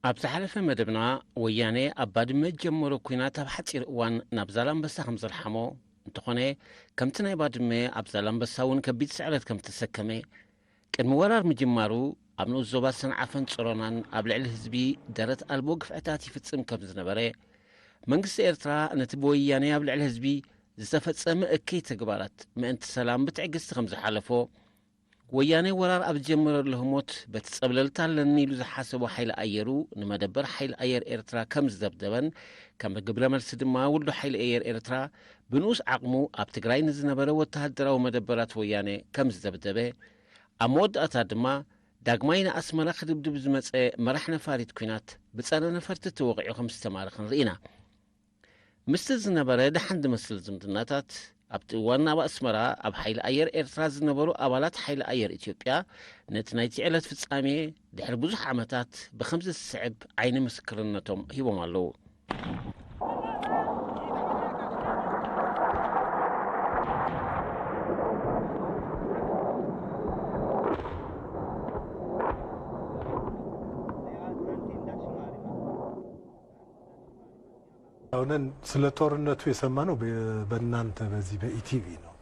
أبز حلفة مدبنا وياني أباد مجمرو كوينات بحصير وان نبزالان بس خمس الحمو انتخوني كمتنا يبادمي أبزالان بس هون كبيت سعرت كم تسكمي كان مورار مجمارو أبنو الزوبات سنعفن صرونان أبلع الهزبي دارت ألبوق فأتاتي فتسم كم زنبري منقس إرترا نتبو ياني أبلع الهزبي زفتسم أكي تقبالات ما انت سلام بتعقس خمس حلفو وياني ورار أبجمر الهموت بتسقبللتا لنيلو زحاسبو حيل أيرو نمدبر حيل أير إرترا كم زدبدبن كم قبل مرس دما ولو حيل أير إرترا بنوس عقمو أبتقراي نزنبرا وتهدرا ومدبرات وياني كم زدبدبه أمود أتا دما داقماين أسمرا خدبدب زمتسي مرحنا فاريد كوينات بتصانا نفرت توقعو خمس تمارخن رئينا مستر زنبرا دحند مسل زمدناتات أبت وانا بأسمرا أب حيل أير إرتراز نبرو أبالات حيل أير إثيوبيا نتنايتي علت في السامي دحر بزح عمتات بخمس السعب عين مسكرنتهم هيبو مالو አሁን ስለ ጦርነቱ የሰማነው በእናንተ በዚህ በኢቲቪ ነው።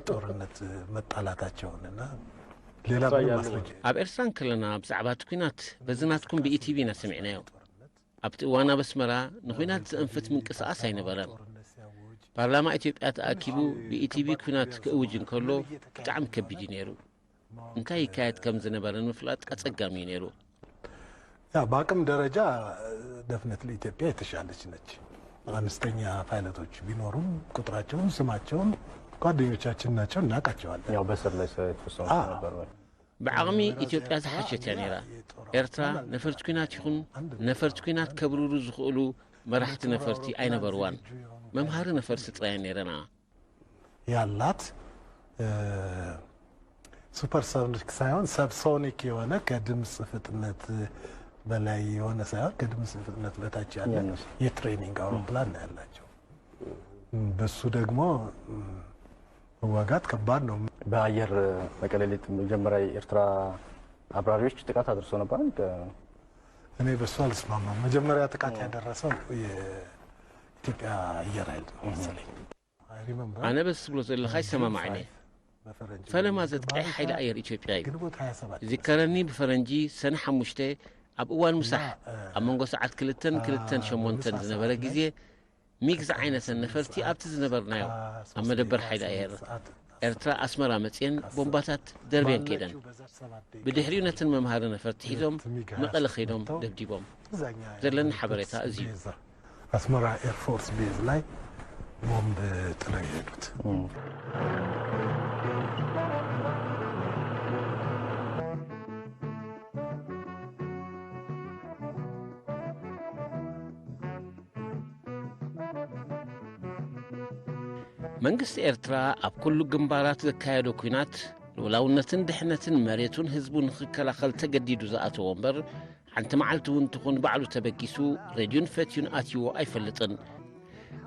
ጦርነት መጣላታቸውንና ሌላ ማስረጃ አብ ኤርትራን ክለና ብዛዕባ ኩናት በዝናትኩም በኢቲቪ ናሰሚዕናዮ ኣብቲ ዋና በስመራ ንኩናት ዘንፈት ምንቅስቃስ ኣይነበረን ፓርላማ ኢትዮጵያ ተኣኪቡ በኢቲቪ ኩናት ክእውጅ እንከሎ ብጣዕሚ ከቢድ ነይሩ እንታይ ይካየድ ከም ዝነበረ ምፍላጥ አጸጋሚ ነይሩ ያ በአቅም ደረጃ ደፍነት ለኢትዮጵያ የተሻለች ነች አነስተኛ ፓይለቶች ቢኖሩም ቁጥራቸውን ስማቸውን ጓደኞቻችን ናቸው እናቃቸዋለን ያው በስር ላይ ተፈሰሙ ነበር بعقم إثيوبيا زحشت يعني را إرترا نفرت كينات يخون نفرت كينات كبروا رزقلو مرحت نفرتي أين بروان ممهر نفرت تريان يرنا يالات سوبر سونيك سايون سب سونيك يوانا كدمس فتنة بلاي يوانا سايون كدمس فتنة بتاعتي يعني يترينينج أوروبلان نعلاجو بسو دقمو ዋጋት ከባድ ነው በአየር መቀለሊት መጀመሪያ ኤርትራ አብራሪዎች ጥቃት አድርሰው ነበር እኔ በሱ አልስማማም መጀመሪያ ጥቃት ያደረሰው የኢትዮጵያ አየር ኃይል ነው መሰለኝ انا بس ብሎ ዘለኻ ይሰማማዕኒ فلما زت اي حيل اير اثيوبيا ذكرني بفرنجي سنه 5 اب اول مسح امنغو ساعات كلتن شمونتن زنبره غزي ميكس عينة النفرتي أبتز نبرنايو أما دبر حيل أير إرترا أسمرا متين بومباتات دربين كيدن بدحريونة ممهار نفرت حيدهم مقل خيدهم دبجيبهم زلن حبريتا أزيو أسمرا إير فورس بيز لاي بومب تلقيدوت መንግስት ኤርትራ ኣብ ኩሉ ግንባራት ዘካየዶ ኩናት ሉላውነትን ድሕነትን መሬቱን ህዝቡን ክከላኸል ተገዲዱ ዝኣተዎ እምበር ሓንቲ መዓልቲ እውን ትኹን ባዕሉ ተበጊሱ ሬድዮን ፈትዩን ኣትይዎ ኣይፈልጥን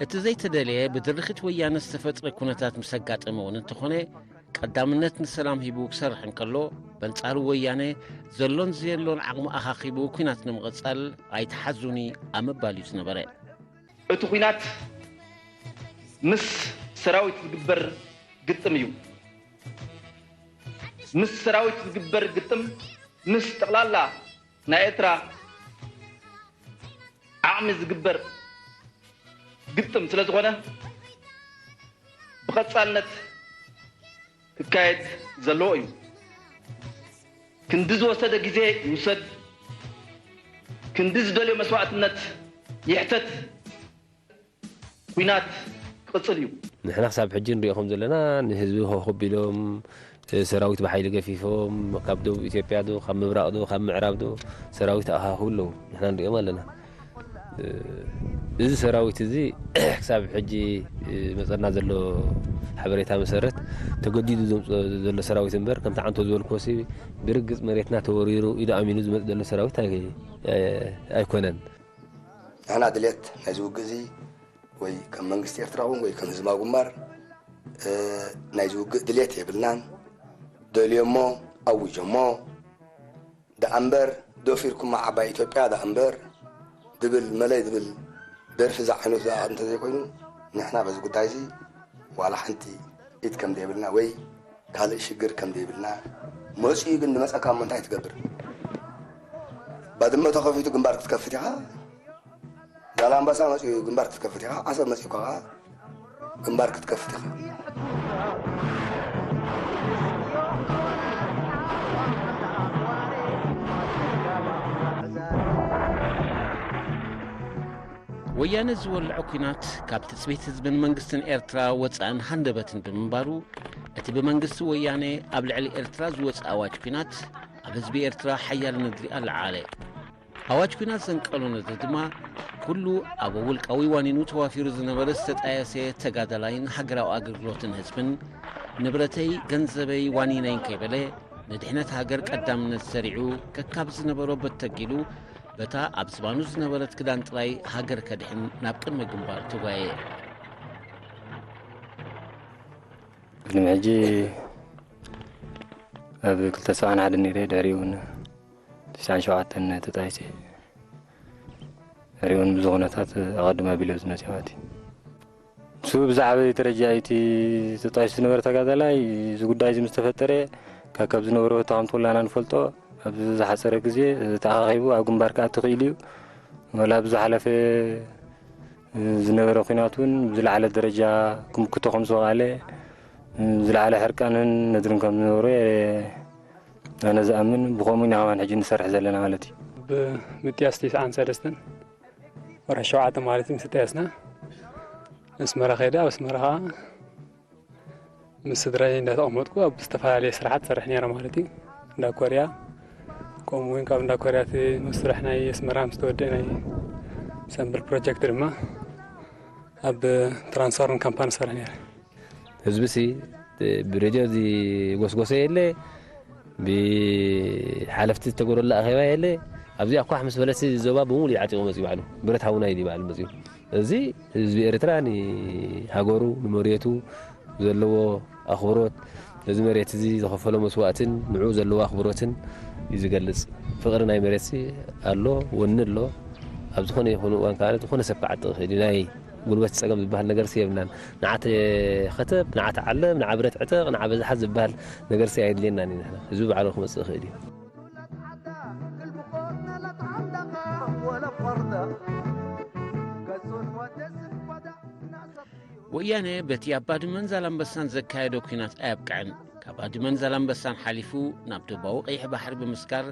እቲ ዘይተደለየ ብድርኽት ወያነ ዝተፈጥረ ኩነታት ምስ ኣጋጠመ እውን እንተኾነ ቀዳምነት ንሰላም ሂቡ ክሰርሕ እንከሎ በንጻሩ ወያነ ዘሎን ዘየሎን ዓቕሙ ኣኻኺቡ ኩናት ንምቕጻል ኣይተሓዙኒ ኣመባል እዩ ዝነበረ እቲ ኩናት ምስ سراويت الجبر قطم يو مس سراويت الجبر قطم مس تقلالا نايترا عامز الجبر قطم سلازغونا بخصالنت كايد زلوي كندز وسد غزي يوسد كندز دولي مسواعتنت يحتت وينات قصليو نحن حساب حجين ريهم زلنا نهزوه خبيلهم سراويت بحيل قفيفهم كابدو إثيوبيا دو خم مبرق دو خم معراب دو سراويت أهاهولو نحن ريهم لنا إذا سراويت زي حساب حجي مثلا زلو حبريتها مسرت تجديد زلو سراويت مبر كم تعانتو زول كوسي برجز مريتنا توريرو إذا أمينو زلو سراويت هاي أيكونن أنا دليت نزوج جزي ወይ ከም መንግስት ኤርትራውን ወይ ከም ህዝባዊ ጉማር ናይ ዝውግእ ድሌት የብልናን ደልዮሞ ኣውጆሞ ደኣምበር دوفيركم مع عباي إثيوبيا دا أمبر دبل ملاي دبل درف زعينو ذا أنت زي كوينو نحنا بس قد عايزي وعلى حنتي إيد كم ديبلنا وي كهلا شجر كم ديبلنا ماشي يجن مسألة كم من تحت تقبر بعد ما تخافيتو جنبارك تكفتيها دالام بس ماشي جنبارك تكفتيها عصب ماشي كها جنبارك تكفتيها ወያነ ዝወልዑ ኩናት ካብ ትፅቢት ህዝብን መንግስትን ኤርትራ ወፃእን ሃንደበትን ብምንባሩ እቲ ብመንግስቲ ወያነ ኣብ ልዕሊ ኤርትራ ዝወፅእ ኣዋጅ ኩናት ኣብ ህዝቢ ኤርትራ ሓያል ንድሪ ኣለዓለ ኣዋጅ ኩናት ዘንቀሎ ነቲ ድማ ኩሉ ኣብ ውልቃዊ ዋኒኑ ተዋፊሩ ዝነበረ ዝተጣየሰ ተጋዳላይን ሃገራዊ ኣገልግሎትን ህዝብን ንብረተይ ገንዘበይ ዋኒነይን ከይበለ ንድሕነት ሃገር ቀዳምነት ሰሪዑ ከካብ ዝነበሮ በተጊሉ በታ ኣብ ዝባኑ ዝነበረት ክዳን ጥላይ ሃገር ከድሕን ናብ ቅድመ ግንባር ተጓየ ቅድሚ ሕጂ ኣብ 291 ነይረ ደሪውን 97 ተጣይሰ ደሪውን ብዙ ኩነታት ኣቐድማ ቢለው ዝመፅዋት እሱ ብዛዕባ ተረጃይቲ ተጣይሱ ዝነበረ ተጋዳላይ እዚ ጉዳይ እዚ ምስ ተፈጠረ ካብ ዝነበሮ ተቐምጦ ላና ንፈልጦ ኣብ ዝሓፀረ ግዜ ተኣኺቡ ኣብ ግንባር ከዓ ትኽኢሉ ወላ ብዝሓለፈ ዝነበረ ኩናት እውን ብዝለዓለ ደረጃ ክምክቶ ከም ዝወቓለ ዝለዓለ ሕርቃንን ነድርን ከም ዝነበሮ ኣነ ዝኣምን ብኸምኡ ኢና ከማን ሕጂ ንሰርሕ ዘለና ማለት እዩ ብምጥያስ 93 ወርሒ 7 ማለት እዩ ምስ ተያስና ኣስመራ ኸይደ ኣብ ኣስመራ ከዓ ምስ ስድራይ እንዳተቐመጥኩ ኣብ ዝተፈላለየ ስራሓት ሰርሕ ነይረ ማለት እዩ እንዳ ኮርያ ከምኡ እውን ካብ እንዳ ኮርያት መስርሕ ናይ ኣስመራ ምስ ተወድእ ናይ ሳምፕል ፕሮጀክት ድማ ኣብ ትራንስፈርን ካምፓኒ ሰርሕ ነይረ ህዝብሲ ብሬድዮ እዚ ጎስጎሰ የለ ብሓለፍቲ ዝተገረሉ ኣኼባ የለ ኣብዚ ኣኳሕ ምስ በለሲ ዞባ ብምሉእ ይዓጢቑ መፅኡ ባዕሉ ብረት ሃውና እዩ ባዕሉ መፅኡ እዚ ህዝቢ ኤርትራ ንሃገሩ ንመሬቱ ዘለዎ ኣኽብሮት እዚ መሬት እዚ ዝኸፈሎ መስዋእትን ንዑ ዘለዎ ኣኽብሮትን እዩ ዝገልጽ ፍቕሪ ናይ መሬት ኣሎ ወኒ ኣሎ ኣብ ዝኾነ ይኹን እዋን ከዓ ዝኾነ ሰብ ክዓጥቕ ይኽእል እዩ ናይ ጉልበት ፀገም ዝበሃል ነገር የብልናን ንዓተ ኸተብ ንዓተ ዓለም ንዓ ብረት ዕጥቕ ንዓ በዛሓት ዝበሃል ነገር ኣየድልየናን ኢና ህዝቢ ባዕሉ ክመፅእ ይኽእል እዩ ወያነ በቲ ኣብ ባድመን ዛላምበሳን ዘካየዶ ኩናት ኣየብቅዕን ካብ ባድመን ዛላምበሳን ሓሊፉ ናብ ደቡባዊ ቀይሕ ባሕሪ ብምስካር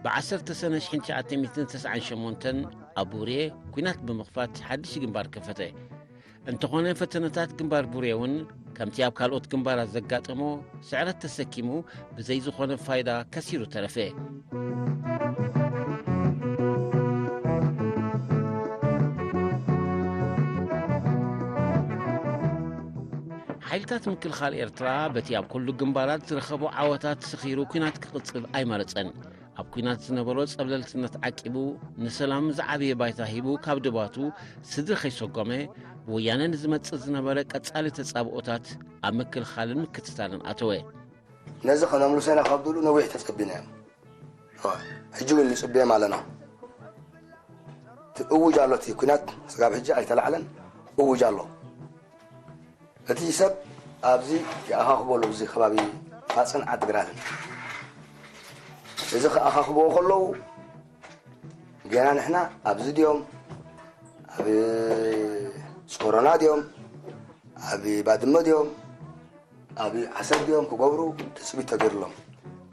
ብ10 ሰነ 1998 ኣብ ቡሬ ኩናት ብምኽፋት ሓድሽ ግንባር ከፈተ እንተኾነ ፈተነታት ግንባር ቡሬ እውን ከምቲ ኣብ ካልኦት ግንባራት ዘጋጠሞ ስዕረት ተሰኪሙ ብዘይ ዝኾነ ፋይዳ ከሲሩ ተረፈ ሓይልታት ምክልኻል ኤርትራ በቲ ኣብ ኩሉ ግንባራት ዝረኸቡ ዓወታት ስኺሩ ኩናት ክቕፅል ኣይመረፀን ኣብ ኩናት ዝነበሮ ጸብለልትነት ዓቂቡ ንሰላም ዝዓበየ ባይታ ሂቡ ካብ ድባቱ ስድሪ ኸይሰጎመ ብወያነ ንዝመጽእ ዝነበረ ቀጻሊ ተጻብኦታት ኣብ ምክልኻልን ምክትታልን ኣተወ ነዚ ኸነምሉ ሰና ካብ ድሉ ነዊሕ ተጸቢና እዮም ሕጂ እውን ንጽብዮም ኣለና እውጅ ኣሎ እቲ ኩናት ስጋብ ሕጂ ኣይተላዕለን እውጅ ኣሎ እቲ ሰብ ኣብዚ ይኣኻኽበሉ እዚ ከባቢ ፋፅን ዓድግራትን እዚ ከኣኻኽብዎ ከለዉ ገና ንሕና ኣብዚ ድዮም ኣብ ጾሮና ድዮም ኣብ ባድመ ድዮም ኣብ ዓሰብ ድዮም ክገብሩ ትፅቢት ተገይሩሎም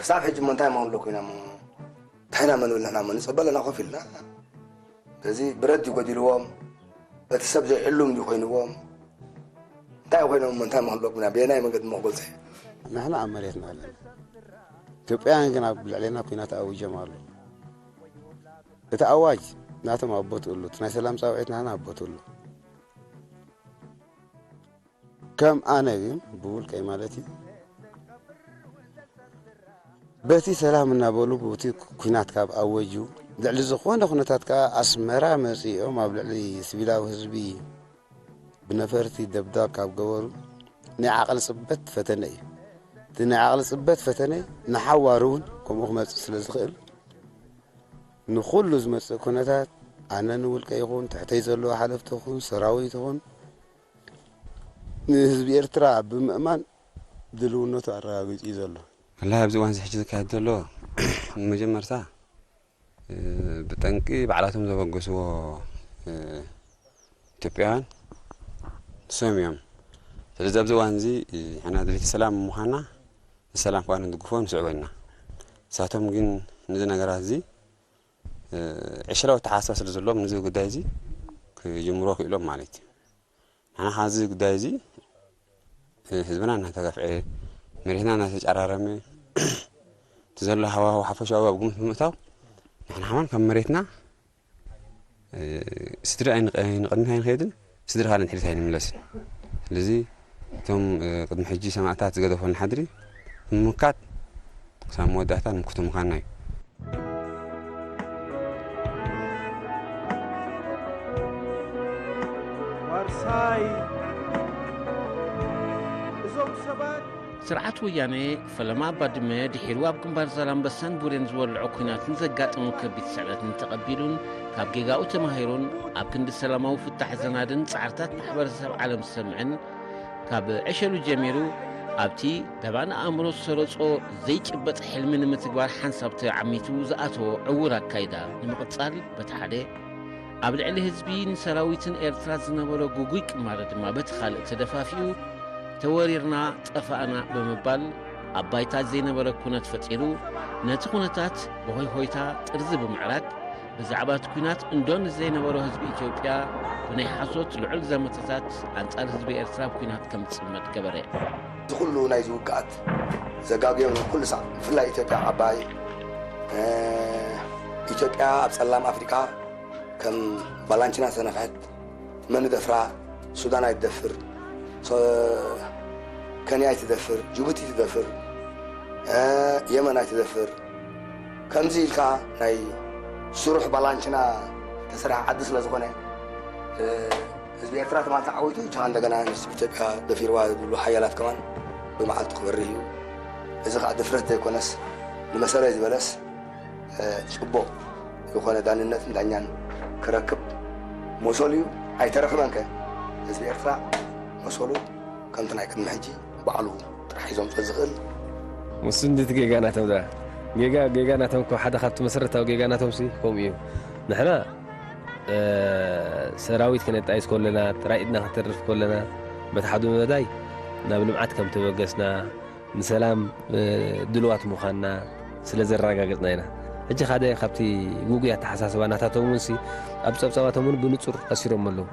ክሳብ ሕጂ ምንታይ መሆንሎ ኮይና ንሕና መን ብለና ንፅበለና ኮፍ ኢልና እዚ ብረት ይጎዲልዎም እቲ ሰብ ዘይሕሉም ኮይንዎም እንታይ ኮይኖም ምንታይ መሆንሎ ኮይና ብናይ መንገዲ መግለፂ ንሕና ኣብ መሬትና ኣለና ኢትዮጵያን ግን ኣብ ልዕልና ኩናት ኣውጀም ኣሎ እቲ ኣዋጅ ናቶም ኣቦትሉ ናይ ሰላም ፃውዒት ናትና ኣቦትሉ ከም ኣነ ግን ብውልቀይ ማለት እዩ በቲ ሰላም እናበሉ በቲ ኩናት ካብ ኣወጁ ልዕሊ ዝኾነ ኩነታት ከዓ ኣስመራ መፂኦም ኣብ ልዕሊ ሲቪላዊ ህዝቢ ብነፈርቲ ደብዳብ ካብ ገበሩ ናይ ዓቕሊ ፅበት ፈተነ እዩ እቲ ናይ ዓቕሊ ፅበት ፈተነ ንሓዋር እውን ከምኡ ክመፅእ ስለ ዝኽእል ንኩሉ ዝመጽእ ኩነታት ኣነ ንውልቀ ይኹን ትሕተይ ዘለዎ ሓለፍቲ ይኹን ሰራዊት ይኹን ንህዝቢ ኤርትራ ብምእማን ድልውነቱ ኣረጋጊጹ እዩ ዘሎ والله ኣብዚ እዋን ሕጂ ዝካየድ ዘሎ መጀመርታ ብጠንቂ ባዕላቶም ዘበገስዎ ኢትዮጵያውያን ንሶም እዮም ስለዚ ኣብዚ እዋን እዚ ንሕና ድሌት ሰላም ምዃንና ንሰላም ኳ ንድግፎ ንስዕቦ ኢና ንሳቶም ግን ነዚ ነገራት እዚ ዕሽራዊ ተሓሳብ ስለ ዘለዎም ነዚ ጉዳይ እዚ ክጅምሮ ክኢሎም ማለት እዩ ንሕና ሓዚ ጉዳይ እዚ ህዝብና እናተጋፍዐ مرينا ناس عرارمي تزل هوا وحفش هوا بقوم متاو نحن حمان كم مريتنا سدر عين نقدمها هين خيدن سدر هذا نحرث هين ملس لذي ثم قدم حجي سمعتها تقدر فن حدري مكات سامو دهتان مكتوم خاناي وارساي سرعت ويانه فلما بدمه دحيرو اب كمبار زلامبسان بورين زولعو كيناتن زغاطمو كبيت سعلتن تقبيلون كاب جيغاو تماهيرون اب كند سلاماو فتح زنادن صعرتات محبرسب عالم سمعن كاب عشلو جميرو ابتي دبان امرو سرصو زيچبط حلمن متغبار حنسبت عميتو زاتو عورا كايدا نمقصال بتحده ابل علي حزبين سراويتن ايرترا زنبرو غوغيق مارد ما بتخالق تدفافيو توريرنا طفانا بمبال ابايتا زينبره كونت فطيرو نتخونتات بهوي هويتا طرز بمعراك بزعبات كونات اندون زينبره حزب اثيوبيا بني حسوت لعل زمتات انصار حزب ارترا كونات كم تصمد كبره كله نايز وقعت زغاغيو كل ساعه فلا اثيوبيا عباي اثيوبيا ابسلام افريكا كم بالانچنا سنفحت من دفرا السودان يدفر كنيا يتدفر جيبوتي يتدفر يمن يتدفر كمزيلكا ناي سروح بالانچنا تسرع عدس لزغونه حزب ኤርትራ ተማታ ዓውቱ ቻ እንደገና ኢትዮጵያ ደፊርዋ ብሉ ሓያላት ከማን በመዓልቱ ክበርዩ እዚ ከዓ ድፍረት ዘይኮነስ ንመሰረት ዝበለስ ጽቦ የሆነ ዳንነት እንዳኛን ክረክብ ሞሶልዩ አይተረክበንከ ህዝብ ኤርትራ مسولو كنت نايك المحجي بعلو ترحيزهم فزغل مسندت جيجاناتهم ده جيجاناتهم كو حدا خدت مسرتها وجيجاناتهم سي قوم يو نحنا سراويت كانت عايز كلنا رايدنا هترف كلنا بتحدو مداي نابل معات كم توقسنا نسلام دلوات مخنا سلازي الرقاقتنا هنا اجي خادا خبتي جوجي تحساسبا ناتاتهم سي ابصبصباتهم بنصر اسيرهم ملو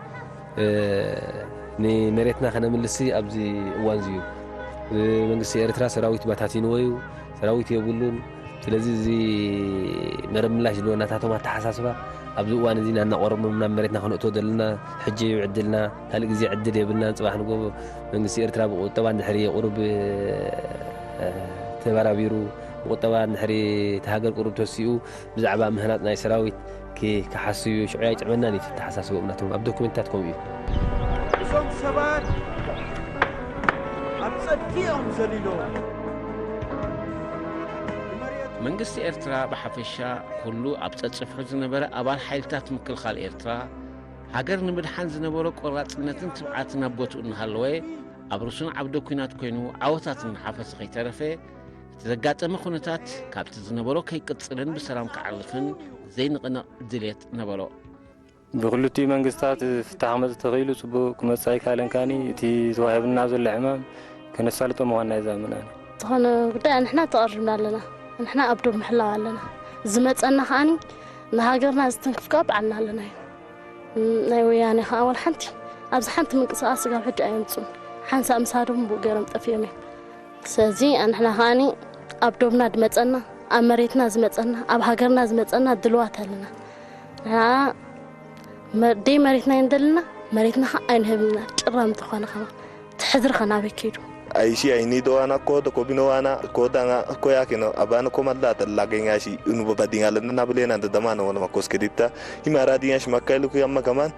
ني مريتنا خنا ملسي ابزي وانزيو منغسي ኤርትራ ሰራዊት ባታቲን ወዩ ሰራዊት የብሉን ስለዚህ እዚ መረምላሽ ለናታቶም አተሐሳስባ ابزي وان زينا نقرب من مريتنا خنقቶ ደልና ሕጂ ይዕድልና ካል ግዜ ዕድል የብልና ጽባሕ ንጎ መንግስቲ ኤርትራ በቁጠባ እንድሕሪ ቁርብ ተባራቢሩ ቁጠባ እንድሕሪ ተሃገር ቁርብ ተሲኡ ብዛዕባ ምህናት ናይ ሰራዊት كحسيو شعيا يعملنا ني تحساسوا ابناتهم اب دوكيومنتاتكم يو زوم سبات اتصديهم زليلو منغست ኤርትራ بحفشا كله ابصصفح زنبره ابال حيلتات مكلخال ኤርትራ ሀገር ንምድሓን ዝነበረ ቆራጽነትን ትብዓትን አቦቱ እንሃለወ አብሩስን ዓብዶ ኩናት ኮይኑ ዓወታትን ሓፈስ ከይተረፈ ተዘጋጠመ ኩነታት ካብቲ ዝነበረ ከይቅጽልን በሰላም ከዓልፍን زين دليت نبرو بغلتي منغستات فتح مز تغيلو صبو كمصاي كالن كاني تي زواهبنا زل عمام كنسالتو موانا زامناني تخنا قد نحنا تقربنا لنا نحنا ابدو محلاو لنا زمصنا خاني نهاجرنا استنكفكاب عنا لنا ناي وياني اول حنتي ابز حنت منقصاص قال حد ايمصو حنسا مسادهم بو غيرم طفيمي سازي نحنا خاني ابدونا دمصنا امريتنا زمصنا اب هاجرنا زمصنا دلوات لنا دي مريتنا يندلنا مريتنا اينهبنا قرام تخونه خما تحذر خنا بكيدو اي شيء اي نيدو انا كود كوبينو انا كودانا كوياكينو ابانا كومالات لاغيناشي انو ببدينالنا نابلينا ددمانو ولا ماكوس كديتا يمارادياش ماكايلو كيما كمان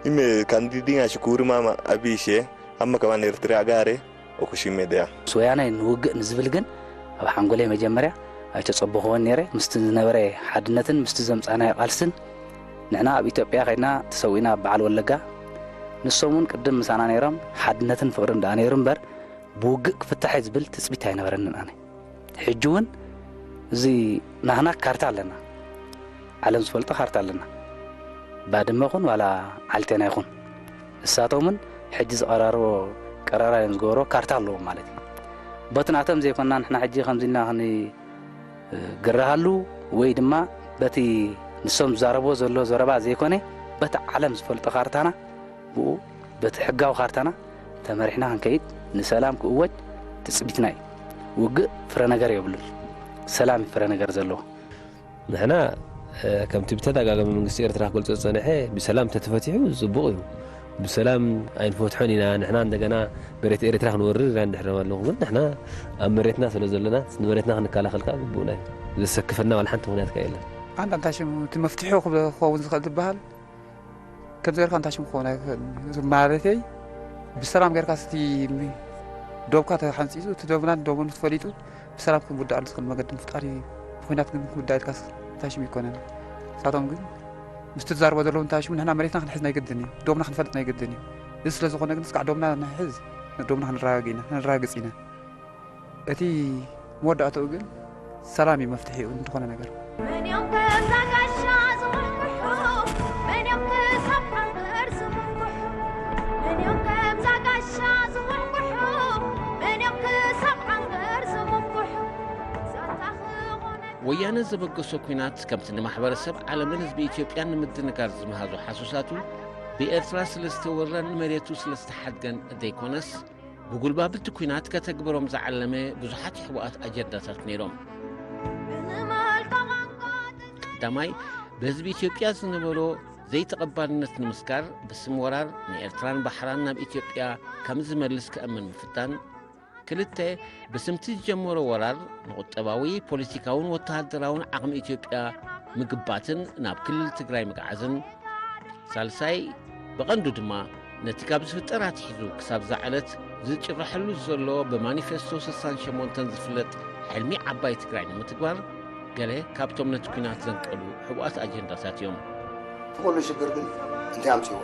يم كانديدياش كورماما ابيشه اما كمان ارتري اغاري وكشي ميديا سويانا نوق نزبل جن اب حنقولي مجمريا ኣይተጸብኾን ነይረ ምስቲ ዝነበረ ሓድነትን ምስቲ ዘምጻናይ ቃልስን ንሕና ኣብ ኢትዮጵያ ኸይድና ተሰዊና በዓል ወለጋ ንሶምን ቅድም ምሳና ነይሮም ሓድነትን ፍቕርን ዳ ነይሩ እምበር ብውግእ ክፍታሕ ዝብል ትጽቢት ኣይነበረንን ኣነ ሕጂ እውን እዚ ናህና ካርታ ኣለና ዓለም ዝፈልጦ ካርታ ኣለና ባድመ ይኹን ዋላ ዓልቴና ይኹን እሳቶምን ሕጂ ዝቐራርቦ ቀራራ እዮም ዝገበሮ ካርታ ኣለዎም ማለት እዩ በትናቶም ዘይኮንና ንሕና ሕጂ ከምዚና ግራሃሉ ወይ ድማ በቲ ንሶም ዝዛረቦ ዘሎ ዘረባ ዘይኮነ በቲ ዓለም ዝፈልጦ ካርታና ብኡ በቲ ሕጋዊ ካርታና ተመሪሕና ክንከይድ ንሰላም ክእወጅ ትጽቢትና እዩ ውግእ ፍረ ነገር የብሉን ሰላም ፍረ ነገር ዘለዎ ንሕና ከምቲ ብተደጋጋሚ መንግስቲ ኤርትራ ክገልጾ ዝጸንሐ ብሰላም ተተፈቲሑ ዝጽቡቕ እዩ بسلام أين فتحوننا نحن عندنا بريت إريترا نورر عند إحنا والله نحن أمريتنا سلزلنا نوريتنا نكالا خلقا بونا إذا سكفنا ولا حنت هناك كايلا عند تاشم تمفتحوا خوز خالد بحال كذا كان تاشم خونا معرفتي بسلام غير كاستي دوبكا تحنسيزو تدوبنا دوبن تفليتو بسلام كن بدا على سكن مقدم فتاري خوينات كن بدا كاس تاشم يكونن ساتهم كن مستزار ودلون تاشم نحن مريتنا خنحزنا يقدني دوبنا خنفلتنا يقدني لسه لازخونا نسقع دوبنا نحز دوبنا خنراقينا خنراقصينا اتي مودعته ግን ሰላም መፍትሄ እንደሆነ ነገር من يوم كزاقاش زوحو من يوم كسبحان غرس من يوم كزاقاش زوحو من يوم كسبحان غرس ወያነ ዘበገሶ ኩናት ከምቲ ማሕበረሰብ ዓለምን ህዝቢ ኢትዮጵያ ንምድንጋር ዝመሃዙ ሓሱሳቱ ብኤርትራ ስለዝተወረን መሬቱ ስለዝተሓድገን ዘይኮነስ ብጉልባ ብቲ ኩናት ከተግበሮም ዝዓለመ ብዙሓት ሕቡኣት ኣጀንዳታት ነይሮም ቀዳማይ በህዝቢ ኢትዮጵያ ዝነበሮ ዘይተቐባልነት ንምስካር ብስም ወራር ንኤርትራን ባሕራን ናብ ኢትዮጵያ ከም ዝመልስ ክእምን ምፍታን ክልተ በስምቲ ጀመሮ ወራር ንቁጠባዊ ፖለቲካውን ወተሃደራውን ዓቕሚ ኢትዮጵያ ምግባትን ናብ ክልል ትግራይ መጋዓዝን ሳልሳይ በቐንዱ ድማ ነቲ ካብ ዝፍጠራት ሒዙ ክሳብ ዛዕለት ዝጭረሐሉ ዘሎ በማኒፌስቶ 68 ዝፍለጥ ሕልሚ ዓባይ ትግራይ ንምትግባር ገለ ካብቶም ነቲ ኩናት ዘንቀሉ ሕቡኣት ኣጀንዳታት እዮም ኩሉ ሽግር ግን እንታይ ኣምፅዎ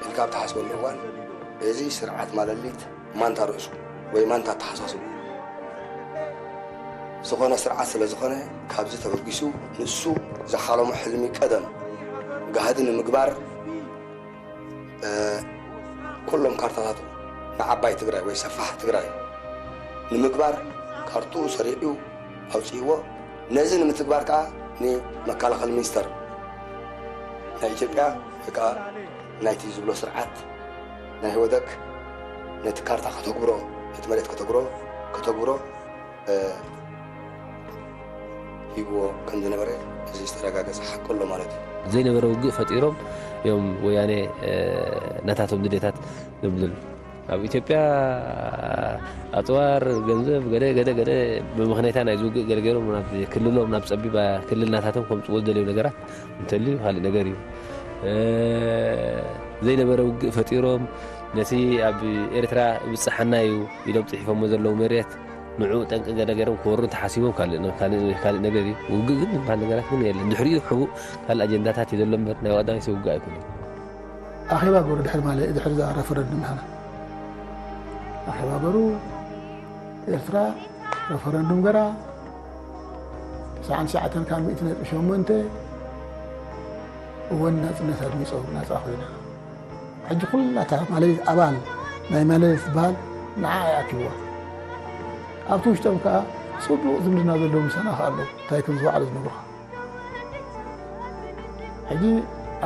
ኢልካብ ተሓስበሉ እዋን እዚ ስርዓት ማለሊት ማንታ ርእሱ ወይ ማንታ ተሓሳስቡ ዝኾነ ስርዓት ስለ ዝኾነ ካብዚ ተበጊሱ ንሱ ዝሓለሙ ሕልሚ ቀደም ጋህዲ ንምግባር ኩሎም ካርታታቱ ንዓባይ ትግራይ ወይ ሰፋሕ ትግራይ ንምግባር ካርቱ ሰሪዑ ኣውፅይዎ ነዚ ንምትግባር ከዓ ንመከላኸሊ ሚኒስተር ናይ ኢትዮጵያ ወይ ከዓ ናይቲ ዝብሎ ስርዓት ናይ ህወደክ ነቲ ካርታ ከተግብሮ ነቲ መሬት ከተግብሮ ሂብዎ ከም ዝነበረ እዚ ዝተረጋገፀ ሓቂ ኣሎ ማለት እዩ ዘይነበረ ውግእ ፈጢሮም እዮም ወያኔ ናታቶም ድሌታት ዝብልሉ ኣብ ኢትዮጵያ ኣፅዋር ገንዘብ ገደ ብምኽንያታ ናይ ዝውግእ ገለገሎም ናብ ክልሎም ናብ ፀቢባ ክልል ናታቶም ከምፅዎ ዝደልዩ ነገራት እንተልዩ ካልእ ነገር እዩ ዘይነበረ ውግእ ፈጢሮም ነቲ ኣብ ኤርትራ ብፅሓና እዩ ኢሎም ፅሒፎሞ ዘለዉ መሬት ንዑ ጠንቂ ገደገሮም ክወሩ ተሓሲቦም ካልእ ነገር እዩ ውግእ ግን ዝበሃል ነገራት ግን የለን ድሕሪኡ ሕቡእ ካልእ ኣጀንዳታት እዩ ዘሎ እምበር ናይ ቀዳማይ ሰብ ውግእ ኣይኮነን ኣኼባ ገሩ ድሕሪ ዛ ረፈረንድም ንሕና ኣኼባ ገሩ ኤርትራ ረፈረንድም ገራ 99 ካብ 108 እውን ናፅነት ኣድሚፆ ናፃ ኮይና ሕጂ ኩላታ ማለት ኣባል ናይ ማለት ዝበሃል ንዓ ይኣኪብዋ ኣብቲ ውሽጦም ከዓ ፅቡቕ ዝምድና ዘለዎ ምሳና ከዓ ኣሎ እንታይ ከም ዝበዓሉ ዝነግሩኻ ሕጂ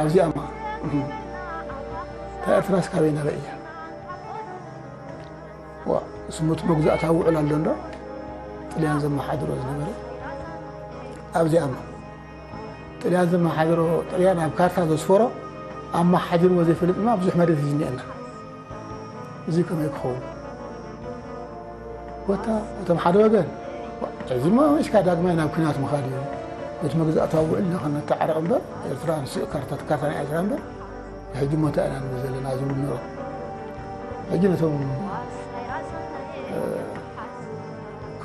ኣብዚኣማ እታ ኤርትራስ ካበይ ናበይ እያ ስሙት መግዛእታ ውዕል ኣሎ ዶ ጥልያን ዘመሓድሮ ዝነበረ ኣብዚኣማ ጥልያን ዘመሓድሮ ጥልያን ኣብ ካርታ ዘስፈሮ أما حجر وظيفة ما بزح مريض يجني أنا زي كم يكخون وتا محدو قال زي ما إيش كذا ما ينام كنات مخالية بس ما جزء أتوه إلا خلنا تعرف أمبر إيرتران كارتا إيرتران أمبر هجي ما تأنا نزل نازل النور هجينا ثم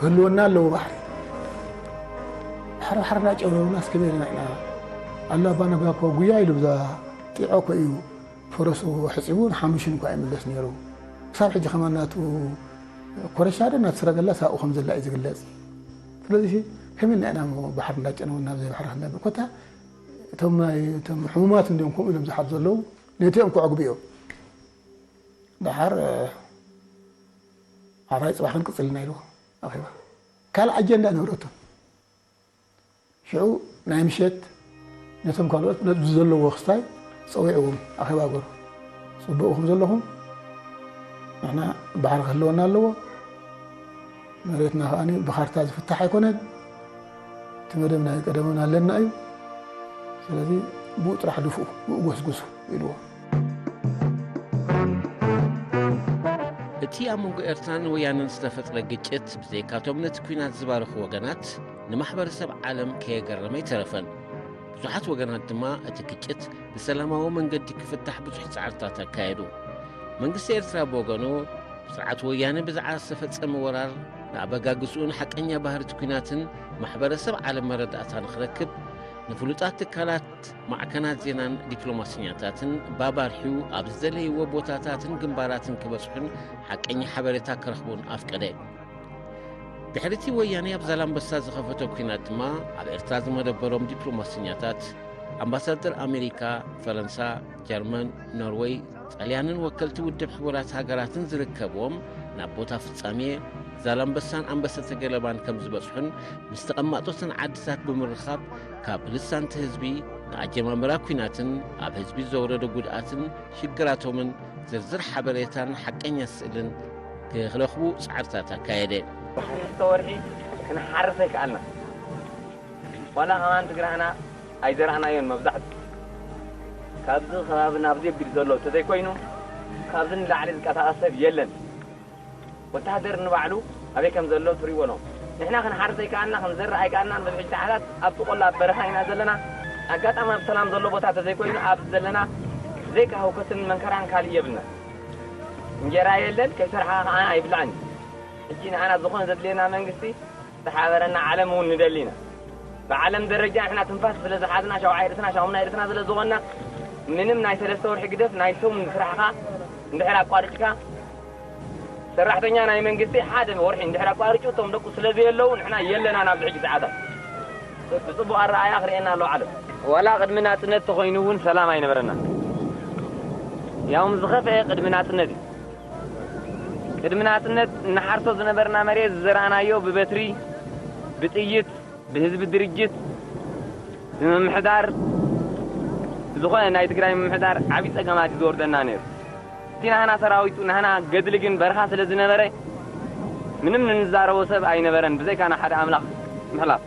كلنا له بحر حرنا جاوا ناس كبيرين إحنا الله بانا بياكو قويا يلبدا طيعوكو إيو فرسو حسبون حامشين كو عملس نيرو صار حجي خماناتو كورشاد ناس رجلا ساو خمس لا يزغلص ስለዚህ ከምን أنا بحر لاجنا ونا زي بحر هنا بكوتا تم حمومات እንደም ኮም ኢሎም ዝሓት ዘለው ነቴም ኮ ዕግቢዮ بحر عرايس واحد قصلنا له أخيبا كان أجندة نورته شو نايمشت نتم كانوا نزلوا وقتاي صويعهم أخيبا قول صبوهم زلهم إحنا بحر خلونا له مريتنا هاني بحر تاز فتح يكون تمرمنا قدمنا لنا أيو ስለዚህ ቡጥ راح دفو وغسغسو يلو እቲ ኣብ መንጎ ኤርትራን ወያነን ዝተፈጥረ ግጭት ብዘይካቶም ነቲ ኩናት ዝባርኹ ወገናት ንማሕበረሰብ ዓለም ከየገረመ ይተረፈን ብዙሓት ወገናት ድማ እቲ ግጭት ብሰላማዊ መንገዲ ክፍታሕ ብዙሕ ፃዕርታት ኣካየዱ መንግስቲ ኤርትራ ብወገኑ ስርዓት ወያነ ብዛዕባ ዝተፈፀመ ወራር ንኣበጋግስኡን ሓቀኛ ባህርቲ ኩናትን ማሕበረሰብ ዓለም መረዳእታ ንኽረክብ ንፍሉጣት ትካላት ማዕከናት ዜናን ዲፕሎማስኛታትን ባባርሒው ኣብ ዝደለይዎ ቦታታትን ግንባራትን ክበፅሑን ሓቀኛ ሓበሬታ ክረኽቡን ኣፍቀደ ድሕርቲ ወያነ ኣብ ዛላምበሳ ዝኸፈቶ ኩናት ድማ ኣብ ኤርትራ ዝመደበሮም ዲፕሎማስኛታት ኣምባሳደር ኣሜሪካ ፈረንሳ ጀርመን ኖርዌይ ጣልያንን ወከልቲ ውድብ ሕቡራት ሃገራትን ዝርከብዎም ናብ ቦታ ፍጻሜ ዛላምበሳን ኣንበሰተ ገለባን ከም ዝበፅሑን ምስ ተቐማጦትን ዓድታት ብምርኻብ ካብ ልሳንቲ ህዝቢ ንኣጀማምራ ኩናትን ኣብ ህዝቢ ዘውረደ ጉድኣትን ሽግራቶምን ዝርዝር ሓበሬታን ሓቀኛ ስእልን ክረኽቡ ፃዕርታት ኣካየደ ተወርሒ ክንሓርሰ ይከኣልና ዋላ ከማን ትግራህና ኣይዘራእናዮን መብዛሕት ካብዚ ከባቢ ናብዚ የቢል ዘሎ ተዘይኮይኑ ካብዚ ንላዕሊ ዝቀሳቐስ ሰብ የለን ወታደር ንባዕሉ ኣበይ ከም ዘሎ ትሪእዎ ነው ንሕና ክንሓርሰ ይከኣልና ክንዘርእ ኣይከኣልናን በብሕጂ ሰዓታት ኣብቲ ቆላ ኣብ በረኻ ኢና ዘለና ኣጋጣሚ ኣብ ሰላም ዘሎ ቦታ ተዘይኮይኑ ኣብ ዘለና ዘይካ ህውከትን መንከራን ካልእ የብልና እንጀራ የለን ከይሰርሓ ከዓ ኣይብላዕኒ ሕጂ ንዓና ዝኾነ ዘድልየና መንግስቲ ዝተሓበረና ዓለም እውን ንደሊ ኢና ብዓለም ደረጃ ንሕና ትንፋስ ስለ ዝሓዝና ሸውዓይ ርእስና ሻሙና ርእስና ስለ ዝኾንና ምንም ናይ 3 ወርሒ ግደፍ ናይ ሰው ስራሕኻ እንድሕር ኣቋርጭካ ሰራሕተኛ ናይ መንግስቲ ሓደ ወርሒ እንድሕር ኣቋርጩ እቶም ደቁ ስለዚ የለው ንሕና የለና ናብ ዝሕጂ ሰዓታት ብፅቡቅ ኣረኣያ ክርኤና ኣሎ ዓለም ዋላ ቅድሚ ናፅነት ተኮይኑ እውን ሰላም ኣይነበረና ያውም ዝኸፍአ ቅድሚ ናፅነት እዩ ቅድሚ ናፅነት እናሓርሶ ዝነበርና መሬት ዝዘራእናዮ ብበትሪ ብጥይት ብህዝቢ ድርጅት ብምምሕዳር ዝኾነ ናይ ትግራይ ምምሕዳር ዓብዪ ፀገማት ዝወርደና ነይሩ እቲ ናህና ሰራዊቱ ናህና ገድሊ ግን በረኻ ስለ ዝነበረ ምንም ንዛረቦ ሰብ ኣይነበረን ብዘይካና ሓደ ኣምላኽ ምሕላፍ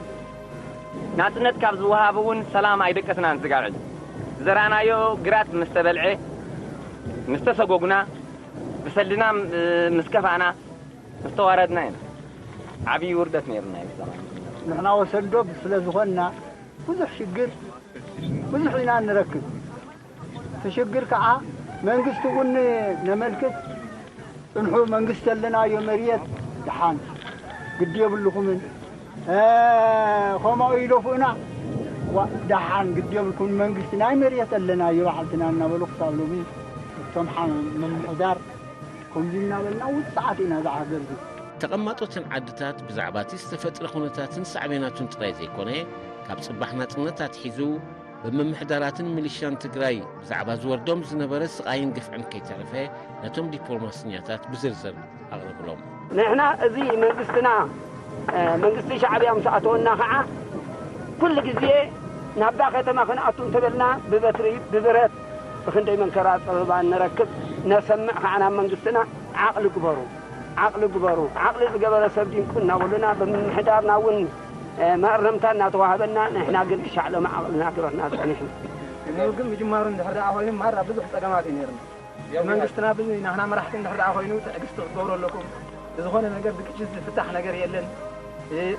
ናፅነት ካብ ዝወሃብ እውን ሰላም ኣይደቀስናን ዝጋብዕል ዝዘራእናዮ ግራት ምስ ተበልዐ ምስ ተሰጎጉና ብሰልና ምስ ከፋእና ምስ ተዋረድና ኢና ዓብዪ ውርደት ነይሩና እዩ ንሕና ወሰንዶ ስለ ዝኾንና ብዙሕ ሽግር ብዙሕ ኢና ንረክብ ተሽግር ከዓ መንግስቲ እውን ነመልክት ፅንሑ መንግስቲ ኣለናዮ መሬት ድሓን ግዲ የብልኩምን ከምኡ ኢለፉእና ድሓን ግዲ የብልኩም መንግስቲ ናይ መሬት ኣለናዮ ባዓልትና እናበሉ ክሳብ ሎሚ እቶም ምምሕዳር ከምዚ እናበልና ውፅዓት ኢና ዝዓገር ተቐማጦትን ዓድታት ብዛዕባ እቲ ዝተፈጥረ ኩነታትን ሳዕቤናቱን ጥራይ ዘይኮነ ካብ ፅባሕ ናፅነታት ሒዙ ብምምሕዳራትን ሚሊሻን ትግራይ ብዛዕባ ዝወርዶም ዝነበረ ስቃይን ግፍዕን ከይተረፈ ነቶም ዲፕሎማስኛታት ብዝርዝር ኣቕርብሎም ንሕና እዚ መንግስትና መንግስቲ ሻዕብያ ምስ ኣተወና ከዓ ኩሉ ግዜ ናብዳ ከተማ ክንኣቱ እንተበልና ብበትሪ ብብረት ብክንደይ መንከራ ፀበባ ንረክብ ነሰምዕ ከዓ ናብ መንግስትና ዓቕሊ ግበሩ ዓቕሊ ዝገበረ ሰብ ድንቁ እናበሉና ብምምሕዳርና እውን መእረምታ እናተዋህበና ንሕና ግን ሻዕሎም ዓቕልና ግበርና ፀኒሕና ግን ምጅማሩ እንድሕር ደኣ ኮይኑ ማራ ብዙሕ ፀገማት እዩ ነይርና መንግስትና ናህና መራሕቲ እንድሕር ደኣ ኮይኑ ትዕግስቲ ክትገብሩ ኣለኩም ዝኾነ ነገር ብግጭት ዝፍታሕ ነገር የለን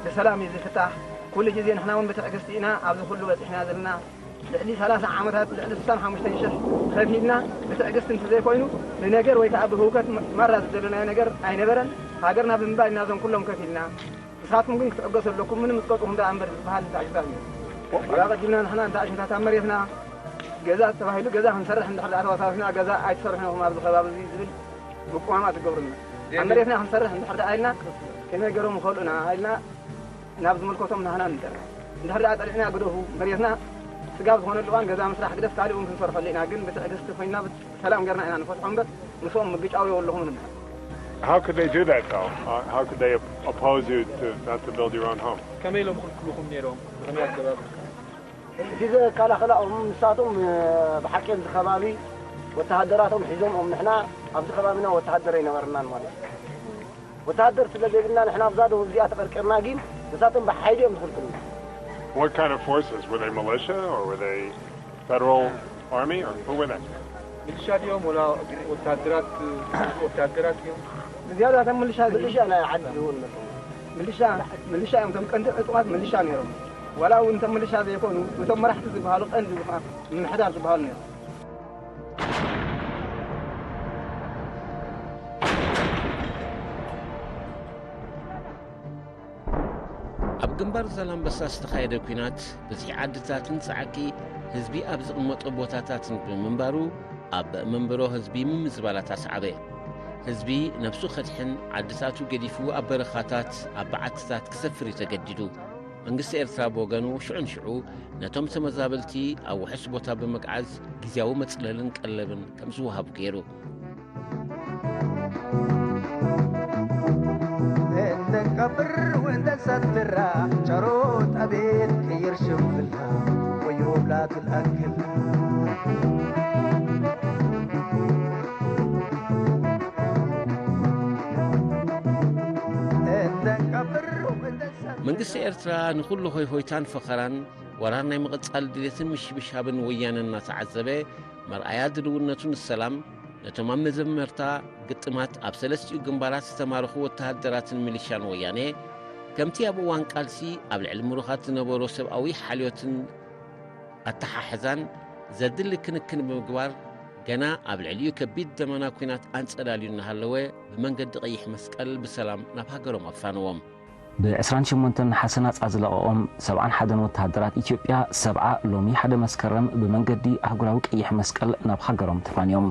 ብሰላም እዩ ዝፍታሕ ኩሉ ግዜ ንሕና እውን ብትዕግስቲ ኢና ኣብዚ ኩሉ በፂሕና ዘለና ልዕሊ 30 ዓመታት ልዕሊ 65,000 ከፊልና ብትዕግስቲ እንተዘይኮይኑ ብነገር ወይ ከዓ ብህውከት መራ ዝደለናዮ ነገር ኣይነበረን ሃገርና ብምንባር ኢና ዞም ኩሎም ከፊልና ساعات ممكن تقص لكم من مسقطهم ده أمبر بهذا تعجبني ولا قدمنا نحن أنت عشان تأمريتنا جزاء تباهيلو جزاء هنسرح عند حد أساسنا جزاء عايز صرحنا وما بالخباب زي مقامات الجبرنا أمريتنا هنسرح عند حد عيلنا كنا جرهم خلنا عيلنا نابز ملكوتهم نحن ننتر عند حد عيلنا قدوه مريتنا سجاب هون اللوان جزاء مسرح قدس تعالي وممكن صرف لنا جن بتقدس فينا سلام جرنا إحنا نفتحهم بس نصوم مجيش أوي ولا هم منها. How could they do that though? How could they oppose you to not to build your own home? كميلهم كلهم نيرهم رميات جباب. إذا كلا خلاهم مساتهم بحكيم الخبابي وتهدراتهم حزومهم نحنا أبز خبابنا وتهدرينا ورنان مالي. وتهدر سلبي قلنا نحنا بزادوا وزيات فركرنا جيم مساتهم بحيدهم دخلتهم. What kind of forces? Were they militia or were they federal army or who were they? ميليشيا اليوم ولا وتهدرات يوم. زيادة ميليشيا أنا عدلون ميليشيا يوم تمكن أطوات ميليشيا نيرهم. ولا وانت مليش هذا يكون وثم راح تذبها له قند من حدا تذبها لنا ኣብ ግንባር ዛላምበሳ ዝተኻየደ ኩናት በዚ ዓድታትን ጻዕቂ ህዝቢ ኣብ ዝቕመጦ ቦታታትን ብምንባሩ ኣብ መንበሮ ህዝቢ ምምዝባላት ኣስዓበ ህዝቢ ነፍሱ ኸድሕን ዓድታቱ ገዲፉ ኣብ በረኻታት ኣብ በዓትታት ክሰፍር ተገዲዱ መንግስቲ ኤርትራ በወገኑ ሽዑን ሽዑ ነቶም ተመዛበልቲ ኣብ ውሕስ ቦታ በመግዓዝ ጊዜያዊ መጽለልን ቀለብን ከም ዝወሃቡ ገይሩ እንደቀብር ወንደሰትራ ጨሮት አቤት ከየርሽምላ ወዮብላት الأكل መንግስቲ ኤርትራ ንኹሉ ሆይታን ፈኸራን ወራር ናይ ምቕጻል ድሌትን ምሽብሻብን ወያነን እናተዓዘበ መርኣያ ድልውነቱን ሰላም ነቶም ኣብ መዘመርታ ግጥማት ኣብ ሰለስቲኡ ግንባራት ዝተማረኹ ወተሃደራትን ሚሊሻን ወያነ ከምቲ ኣብ እዋን ቃልሲ ኣብ ልዕሊ ምሩኻት ዝነበሮ ሰብኣዊ ሓልዮትን ኣተሓሕዛን ዘድሊ ክንክን ብምግባር ገና ኣብ ልዕሊኡ ከቢድ ደመና ኩናት ኣንጸላልዩ እናሃለወ ብመንገዲ ቀይሕ መስቀል ብሰላም ናብ ሃገሮም ኣፋንዎም ب28 حسنا أزلقهم 71 وتهدرات إثيوبيا 7 لومي حدا مسكرم بمنجدي أهجراوك أيه مسكال نبحجرهم تفانيهم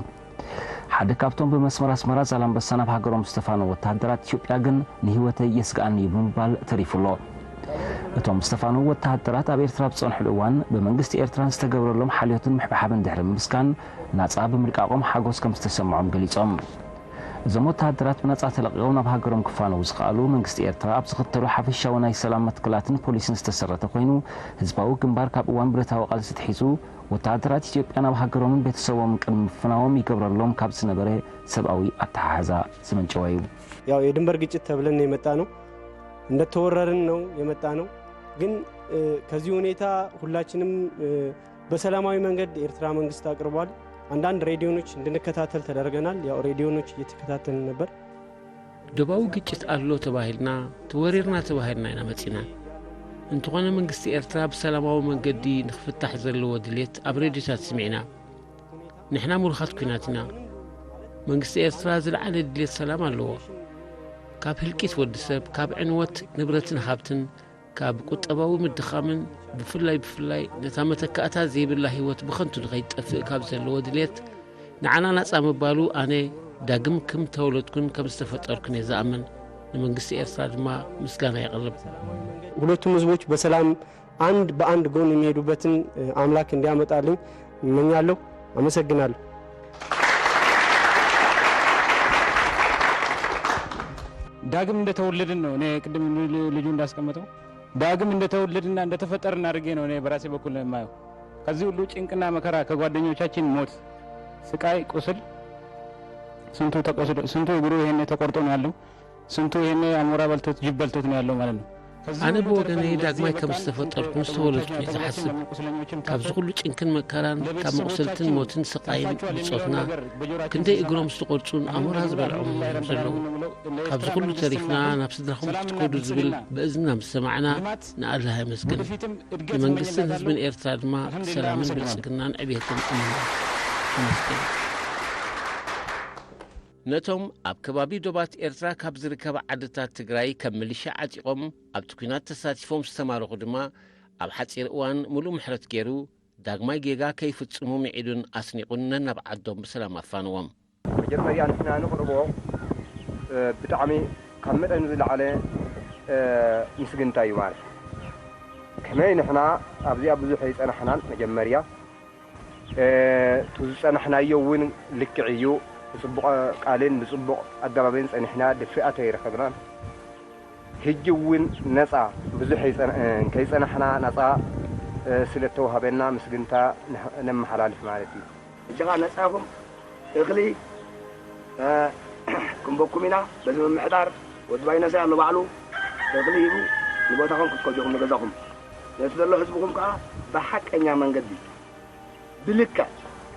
حدا كابتون بمسمار أسمار زلام بسنا بحجرهم ستفانو وتهدرات إثيوبيا جن نهوته يسقاني بمبال تريفلو توم ستفانو وتهدرات أبي إرتراب صن حلوان بمنجست إيرتران استجبر لهم حالياتن محبحبن دحر مسكان ناصعب ملكاقهم حاجوس كم استسمعهم قليصهم زموت هدرات من أصعد القونا بهاجرهم كفانو وزقالو منجست إيرترا بسخطرو حفشة وناي سلامة كلاتن بوليسن استسرت قوينو هزباو جنبار كاب وان برتا وقال ستحيزو وتهدرات إثيوبيا بهاجرهم بيتسووا من كلم فناوم يكبر لهم كاب سنبره سبعوي التحازا سمن جوايو ያው የድንበር ግጭት ተብለን የመጣ ነው እንደተወረርን ነው የመጣ ነው ግን ከዚህ ሁኔታ ሁላችንም በሰላማዊ መንገድ ኤርትራ መንግስት አቅርቧል አንዳንድ ሬዲዮኖች እንድንከታተል ተደርገናል ያው ሬዲዮኖች እየተከታተልን ነበር ደባው ግጭት አሎ ተባሂልና ተወሪርና ተባሂልና ኢና መጽና እንተኾነ መንግስቲ ኤርትራ በሰላማዊ መንገዲ ንኽፍታሕ ዘለዎ ድሌት ኣብ ሬዲዮታት ስሚዕና ንሕና ሙልኻት ኩናትና መንግስቲ ኤርትራ ዝለዓለ ድሌት ሰላም ኣለዎ ካብ ህልቂት ወድሰብ ካብ ዕንወት ንብረትን ሃብትን ካብ ቁጠባዊ ምድኻምን ብፍላይ ነታ መተካእታ ዘይብላ ህይወት ብኸንቱ ንኸይጠፍእ ካብ ዘለዎ ድሌት ንዓና ናጻ ምባሉ ኣነ ዳግም ከም ተወለድኩን ከም ዝተፈጠርኩን የዝኣምን ንመንግስቲ ኤርትራ ድማ ምስጋና ይቐርብ ሁለቱም ህዝቦች በሰላም አንድ በአንድ ጎን የሚሄዱበትን አምላክ እንዲያመጣልኝ እመኛለሁ አመሰግናለሁ ዳግም እንደተወለድን ነው እኔ ቅድም ልጁ እንዳስቀመጠው ዳግም እንደተወለድና እንደተፈጠርን አድርጌ ነው እኔ በራሴ በኩል የማየው ከዚህ ሁሉ ጭንቅና መከራ ከጓደኞቻችን ሞት ስቃይ ቁስል ስንቱ እግሩ ይሄን ተቆርጦ ነው ያለው ስንቱ ይሄን አሞራ በልቶት ጅብ በልቶት ነው ያለው ማለት ነው أنا بوجني دعمي كم استفدت مستولد يتحسب كابز كل شيء مكران كم وصلتن موتن سقايم صوتنا كنت يقولون مستقرتون أمر هذا بالعم زلوا كابز كل تعرفنا نفس درهم تقول زبل بإذننا سمعنا نقلها مسكن من قصة حزب إرتاد ما سلام بالسكنان أبيكم مسكن ነቶም ኣብ ከባቢ ዶባት ኤርትራ ካብ ዝርከባ ዓድታት ትግራይ ከም ሚሊሻ ዓጢቆም ኣብቲ ኩናት ተሳቲፎም ዝተማረኹ ድማ ኣብ ሓፂር እዋን ሙሉእ ምሕረት ገይሩ ዳግማይ ጌጋ ከይፍጽሙ ሚዒዱን ኣስኒቁን ነናብ ዓዶም ብሰላም ኣፋንዎም መጀመርያ ንሕና ንቕርቦ ብጣዕሚ ካብ መጠን ዝለዓለ ምስግንታ እዩ ማለት ከመይ ንሕና ኣብዚኣ ብዙሕ ይጸናሕናን መጀመርያ ዝጸናሕናዮ እውን ልክዕ እዩ ብጽቡቕ ቃልን ብጽቡቕ ኣገባብን ጸኒሕና ድፍኣቶ ይረኸብናን ሕጂ እውን ነፃ ብዙሕ ከይጸናሕና ነፃ ስለተዋሃበና ምስግንታ ነመሓላልፍ ማለት እዩ እጅኻ ነፃ ኢኹም እኽሊ ክንበኩም ኢና በዚ ምምሕዳር ወድባይነሳ ኣሎ ባዕሉ እኽሊ ሂቡ ንቦታኹም ክትከልኹም ንገዛኹም ነቲ ዘሎ ህዝብኩም ከዓ ብሓቀኛ መንገዲ ብልክዕ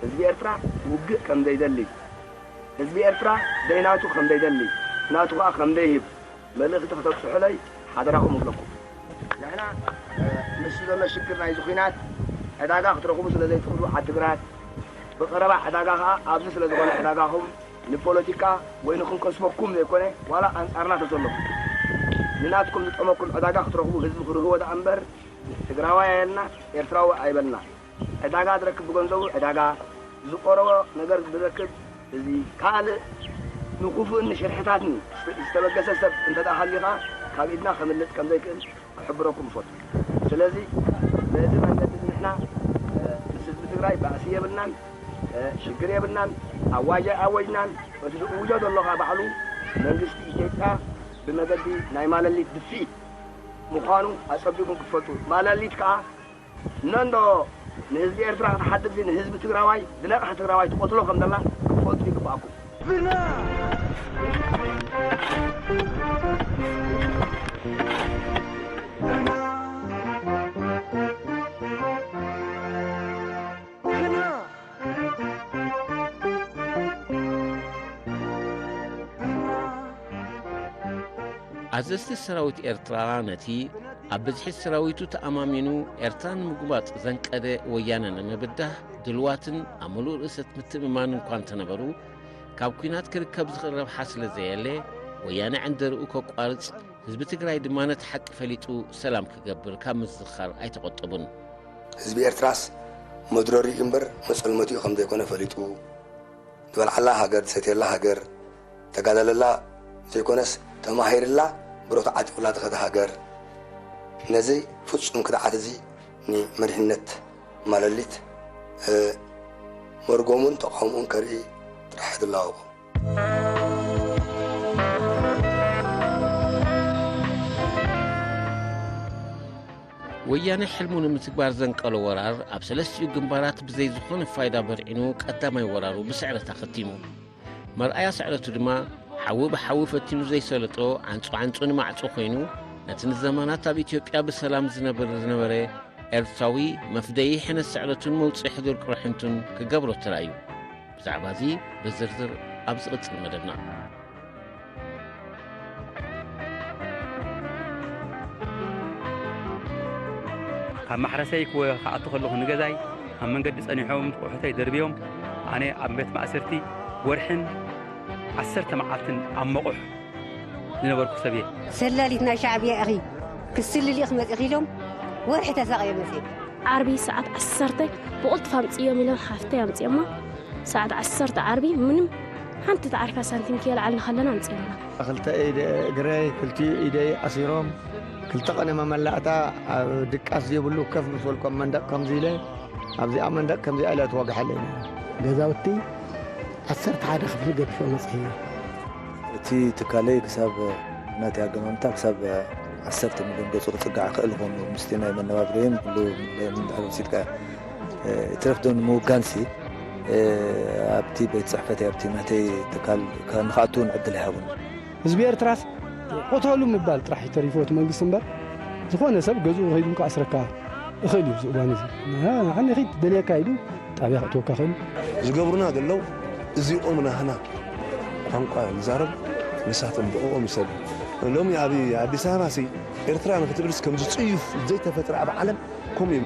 ህዝቢ ኤርትራ ውግእ ከም ዘይደሊ ህዝቢ ኤርትራ ደይናቱ ከም ዘይደሊ ናቱ ከዓ ከም ዘይህብ መልእኽቲ ክተብፅሑለይ ሓደራኹም እብለኩም ንሕና ንሱ ዘሎ ሽግር ናይዚ ኩናት ዕዳጋ ክትረኽቡ ስለ ዘይትኽእሉ ዓዲግራት ብቐረባ ዕዳጋ ከዓ ኣብዚ ስለ ዝኾነ ዕዳጋኹም ንፖለቲካ ወይ ንክንከስበኩም ዘይኮነ ዋላ ኣንጻርና ተሰለፉ ንናትኩም ዝጠመኩም ዕዳጋ ክትረኽቡ ህዝቢ ክርህቦ ዳ እምበር ትግራዋይ ኣየልና ኤርትራዊ ኣይበልና ዕዳጋ ዝረክብ ብገንዘቡ ዕዳጋ ዝቆረቦ ነገር ዝረክብ እዚ ካልእ ንኩፍእን ንሽርሕታትን ዝተበገሰ ሰብ እንተዳሃሊኻ ካብ ኢድና ከምልጥ ከም ዘይክእል ክሕብረኩም ይፈቱ ስለዚ በዚ መንገዲ ንሕና ምስ ህዝቢ ትግራይ ባእሲ የብልናን ሽግር የብልናን ኣዋጅናን በቲ ዝእውጆ ዘሎኻ ባዕሉ መንግስቲ ኢትዮጵያ ብመገዲ ናይ ማለሊት ድፊኢት ምዃኑ ኣጸቢቁም ክትፈልጡ ማለሊት ከዓ ነንዶ ንህዝቢ ኤርትራ ክትሓድግ ንህዝቢ ትግራዋይ ዝነቕሐ ትግራዋይ ትቆትሎ ከም ዘላ ክትፈልጡ ይግባኣኩም ኣዘዝቲ ሰራዊት ኤርትራ ነቲ ኣብ ብዝሒ ሰራዊቱ ተኣማሚኑ ኤርትራን ምግባጥ ዘንቀደ ወያነ ንምብዳህ ድልዋትን ኣብ ሙሉእ ርእሰት ምትእምማን እኳ እንተነበሩ ካብ ኩናት ክርከብ ዝኽእል ረብሓ ስለ ዘየለ ወያነ ዕንደርኡ ከቋርፅ ህዝቢ ትግራይ ድማ ነቲ ሓቂ ፈሊጡ ሰላም ክገብር ካብ ምዝኻር ኣይተቆጠቡን ህዝቢ ኤርትራስ መድረሪ እምበር መጸልመቱ ከም ዘይኮነ ፈሊጡ ዝበልዓላ ሃገር ዝሰትየላ ሃገር ተጋደለላ ዘይኮነስ ተማሂርላ ብሮታ ዓጢቁላ ተኸደ ሃገር ነዚ ፍጹም ክድዓት እዚ ንመድሕነት ማለሊት መርጎሙን ተቃውሞን ከርኢ ጥራሕ ድላውቁ ወያነ ሕልሙ ንምትግባር ዘንቀሎ ወራር ኣብ ሰለስቲኡ ግንባራት ብዘይ ዝኾነ ፋይዳ በርዒኑ ቀዳማይ ወራሩ ብስዕረት ኣኸቲሙ መርኣያ ስዕረቱ ድማ ሓዊ ብሓዊ ፈቲኑ ዘይሰለጦ ዓንፁ ንማዕፆ ኮይኑ ነቲ ንዘመናት ኣብ ኢትዮጵያ ብሰላም ዝነበረ ኤርትራዊ መፍደይ ሕነት ስዕረቱን መውፅኢ ሕዱር ቅርሕንቱን ክገብሮ ተራእዩ ብዛዕባ እዚ ብዝርዝር ኣብ ዝቕፅል መደብና ካብ ማሕረሰይ ክኣቱ ከለኹ ንገዛይ ኣብ መንገዲ ጸኒሖም ቁሑተይ ደርብዮም ኣነ ኣብ ቤት ማእሰርቲ ወርሕን 10 መዓልትን ኣብ መቑሕ ዝነበርኩ ሰብ እየ ሰላሊት ናይ ሻዕብያ እኺ ክስልል ይኽመጽ ኢሎም ወርሒ ተሳቒዮ መጽእ ዓርቢ ሰዓት 10 ብቁልጥፍ ኣምጽዮም ኢሎም ሓፍተይ ኣምጽዮማ ሰዓት 10 ዓርቢ ምንም ሓንቲ ተዓሪፋ ሳንቲም ከየልዓልና ከለና ኣምጽዮማ ክልተ እግረይ ክልቲኡ ኢደይ ኣሲሮም ክልተ ቀነመ መላእታ ኣብ ድቃስ ዘይብሉ ከፍ ምስበልኮም መንደቕ ከምዚ ኢለ ኣብዚኣ መንደቕ ከምዚ ኢለ ትወግሐለኒ ገዛውቲ 11 ክፍሊ ገድፎ መጽእ እቲ ትካለይ ክሳብ ናተይ ኣገማምታ ክሳብ 10 ሚልዮን ገጹ ክጽጋዕ ክእል ኮይኑ ምስቲ ናይ መነባብሮዮም ኩሉ ምንዳሕሲድካ እትረፍዶም ንምውጋንሲ ኣብቲ ቤት ጽሕፈተይ ኣብቲ ናተይ ትካል ንኽኣቱ ንዕድል ኣይሃቡን ህዝቢ ኤርትራስ ቆተሉ ምባል ጥራሕ ተሪፎት መንግስት እምበር ዝኾነ ሰብ ገዝኡ ኸይዱ ከኣስረካ እኽእል እዩ ዝእዋን እዚ ኣነ ኺድ ደልየካ ኢሉ ጣብያ ክእትወካ ኽእል ዝገብሩና ዘለው እዚኦም ናህና ቋንቋ ዝዛረብ ንሳቶም ብቕኦም ይሰሉ ሎሚ ኣብ ኣዲስ ኣበባ ኤርትራ ንክትብልስ ከምዚ ጽዩፍ ዘይተፈጥረ ኣብ ዓለም ከምኡ